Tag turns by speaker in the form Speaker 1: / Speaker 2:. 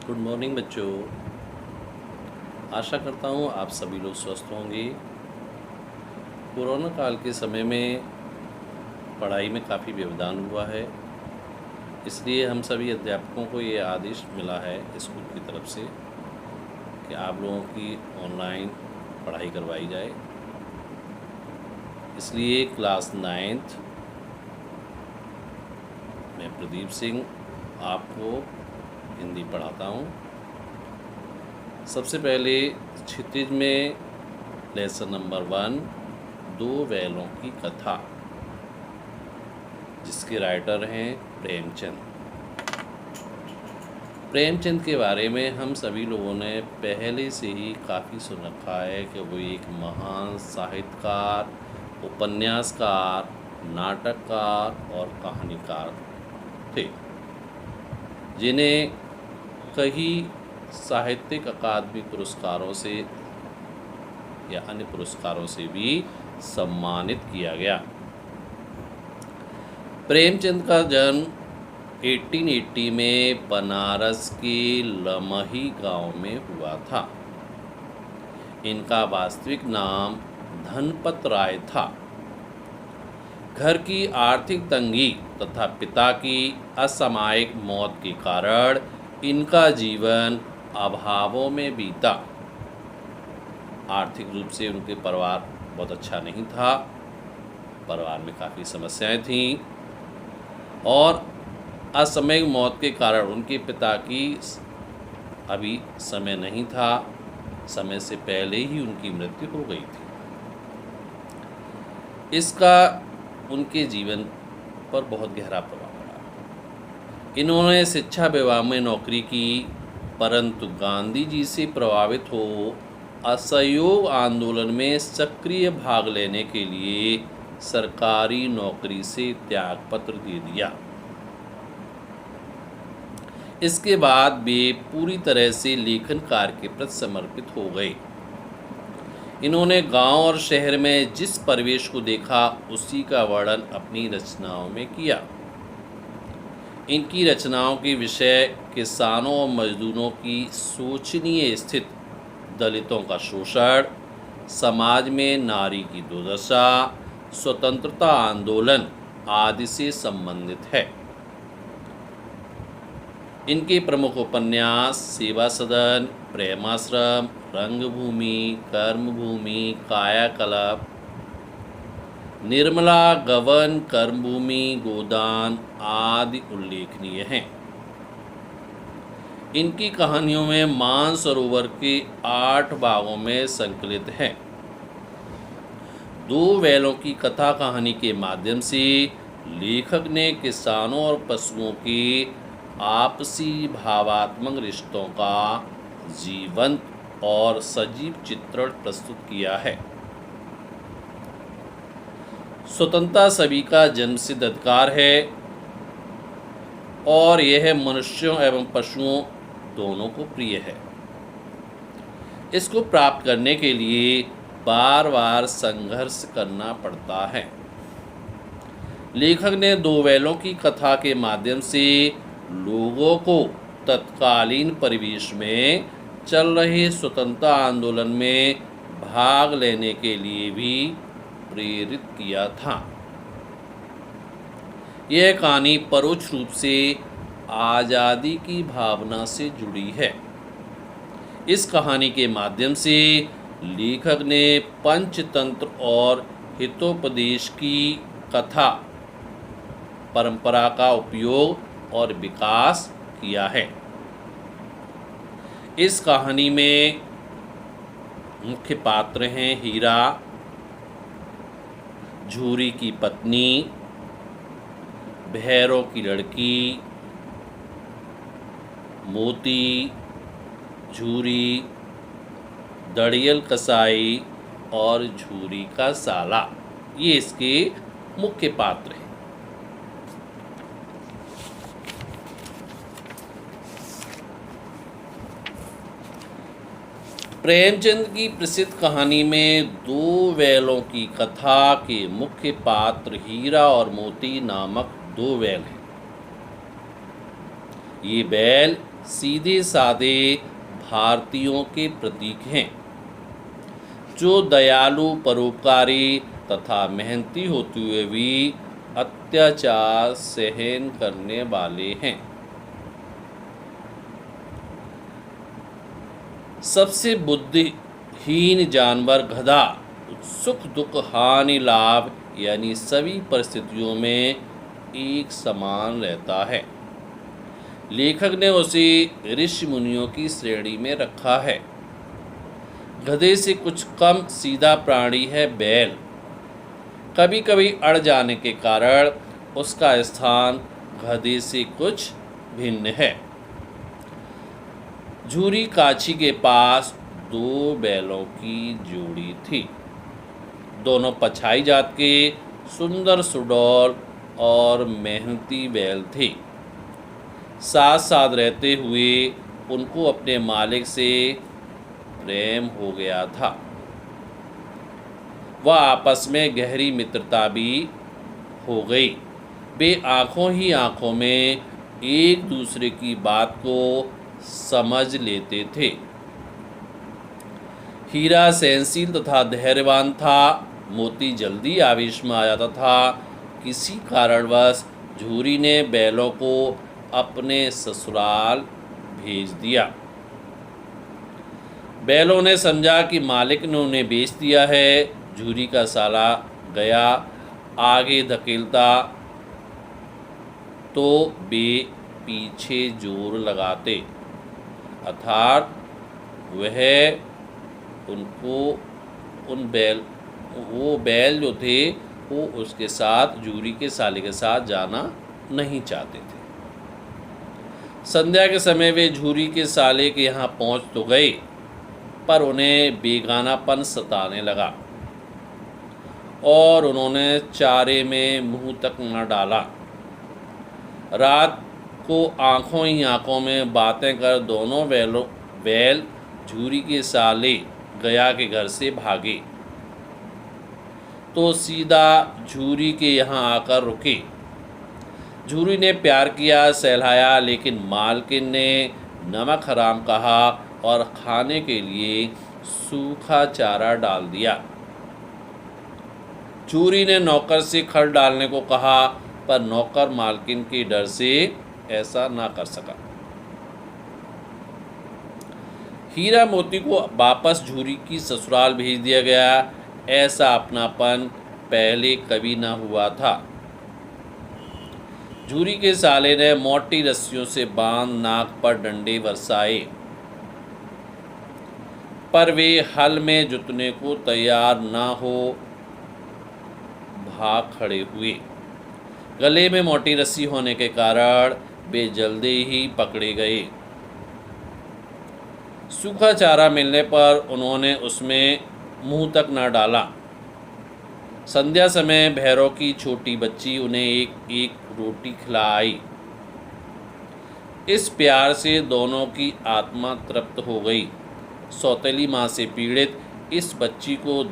Speaker 1: Good morning बच्चों। आशा करता हूँ आप सभी लोग स्वस्थ होंगे। कोरोना काल के समय में पढ़ाई में काफ़ी व्यवधान हुआ है, इसलिए हम सभी अध्यापकों को ये आदेश मिला है स्कूल की तरफ से कि आप लोगों की ऑनलाइन पढ़ाई करवाई जाए। इसलिए क्लास 9th मैं प्रदीप सिंह आपको हिंदी पढ़ाता हूँ। सबसे पहले क्षितिज में लेसन नंबर 1 दो बैलों की कथा, जिसके राइटर हैं प्रेमचंद। प्रेमचंद के बारे में हम सभी लोगों ने पहले से ही काफ़ी सुन रखा है कि वो एक महान साहित्यकार, उपन्यासकार, नाटककार और कहानीकार थे, जिन्हें कई साहित्यिक अकादमी पुरस्कारों से या अन्य पुरस्कारों से भी सम्मानित किया गया। प्रेमचंद का जन्म 1880 में बनारस के लमही गांव में हुआ था। इनका वास्तविक नाम धनपत राय था। घर की आर्थिक तंगी तथा पिता की असामयिक मौत के कारण इनका जीवन अभावों में बीता। आर्थिक रूप से उनके परिवार बहुत अच्छा नहीं था, परिवार में काफ़ी समस्याएं थीं और असामयिक मौत के कारण उनके पिता की अभी समय नहीं था, समय से पहले ही उनकी मृत्यु हो गई थी। इसका उनके जीवन पर बहुत गहरा प्रभाव पड़ा। इन्होंने शिक्षा विभाग में नौकरी की, परंतु गांधी जी से प्रभावित हो असहयोग आंदोलन में सक्रिय भाग लेने के लिए सरकारी नौकरी से त्यागपत्र दे दिया। इसके बाद वे पूरी तरह से लेखन कार्य के प्रति समर्पित हो गए। इन्होंने गांव और शहर में जिस परिवेश को देखा उसी का वर्णन अपनी रचनाओं में किया। इनकी रचनाओं के विषय किसानों और मजदूरों की शोचनीय स्थिति, दलितों का शोषण, समाज में नारी की दुर्दशा, स्वतंत्रता आंदोलन आदि से संबंधित है। इनके प्रमुख उपन्यास सेवा सदन, प्रेमाश्रम, रंगभूमि, कर्मभूमि, कायाकल्प, निर्मला, गबन, कर्मभूमि, गोदान आदि उल्लेखनीय हैं। इनकी कहानियों में मानसरोवर के 8 भागों में संकलित है। दो बैलों की कथा कहानी के माध्यम से लेखक ने किसानों और पशुओं के आपसी भावात्मक रिश्तों का जीवंत और सजीव चित्रण प्रस्तुत किया है। स्वतंत्रता सभी का जन्मसिद्ध अधिकार है और यह मनुष्यों एवं पशुओं दोनों को प्रिय है। इसको प्राप्त करने के लिए बार बार संघर्ष करना पड़ता है। लेखक ने दो बैलों की कथा के माध्यम से लोगों को तत्कालीन परिवेश में चल रहे स्वतंत्रता आंदोलन में भाग लेने के लिए भी प्रेरित किया था। यह कहानी परोक्ष रूप से आज़ादी की भावना से जुड़ी है। इस कहानी के माध्यम से लेखक ने पंचतंत्र और हितोपदेश की कथा परंपरा का उपयोग और विकास किया है। इस कहानी में मुख्य पात्र हैं हीरा, झूरी की पत्नी, भैरों की लड़की, मोती, झूरी, दड़ियल कसाई और झूरी का साला। ये इसके मुख्य पात्र हैं। प्रेमचंद की प्रसिद्ध कहानी में दो बैलों की कथा के मुख्य पात्र हीरा और मोती नामक दो बैल हैं। ये बैल सीधे साधे भारतीयों के प्रतीक हैं, जो दयालु, परोपकारी तथा मेहनती होते हुए भी अत्याचार सहन करने वाले हैं। सबसे बुद्धिहीन जानवर गधा सुख दुख हानि लाभ यानी सभी परिस्थितियों में एक समान रहता है। लेखक ने उसे ऋषि मुनियों की श्रेणी में रखा है। गधे से कुछ कम सीधा प्राणी है बैल। कभी कभी अड़ जाने के कारण उसका स्थान गधे से कुछ भिन्न है। झूरी काछी के पास 2 बैलों की जोड़ी थी। दोनों पछाई जात के सुंदर, सुडौल और मेहनती बैल थे। साथ साथ रहते हुए उनको अपने मालिक से प्रेम हो गया था। वह आपस में गहरी मित्रता भी हो गई। वे आँखों ही आँखों में एक दूसरे की बात को समझ लेते थे। हीरा सहनशील तथा धैर्यवान था। मोती जल्दी आवेश में आ जाता था। किसी कारणवश झूरी ने बैलों को अपने ससुराल भेज दिया। बैलों ने समझा कि मालिक ने उन्हें बेच दिया है। झूरी का साला गया आगे धकेलता तो वे पीछे जोर लगाते, अर्थात वह वो बैल जो थे वो उसके साथ, झूरी के साले के साथ जाना नहीं चाहते थे। संध्या के समय वे झूरी के साले के यहाँ पहुँच तो गए, पर उन्हें बेगानापन सताने लगा और उन्होंने चारे में मुंह तक न डाला। रात को आँखों ही आँखों में बातें कर दोनों बैल झूरी के साले गया के घर से भागे तो सीधा झूरी के यहाँ आकर रुके। झूरी ने प्यार किया, सहलाया, लेकिन मालकिन ने नमक हराम कहा और खाने के लिए सूखा चारा डाल दिया। झूरी ने नौकर से खल डालने को कहा, पर नौकर मालकिन के डर से ऐसा ना कर सका। हीरा मोती को वापस झूरी की ससुराल भेज दिया गया। ऐसा अपनापन पहले कभी ना हुआ था। झूरी के साले ने मोटी रस्सियों से बांध नाक पर डंडे बरसाए, पर वे हल में जुतने को तैयार ना हो भाग खड़े हुए। गले में मोटी रस्सी होने के कारण वे जल्दी ही पकड़े गए। सूखा चारा मिलने पर उन्होंने उसमें मुंह तक न डाला। संध्या समय भैरव की छोटी बच्ची उन्हें एक एक रोटी खिलाई। इस प्यार से दोनों की आत्मा तृप्त हो गई। सौतेली माँ से पीड़ित इस बच्ची को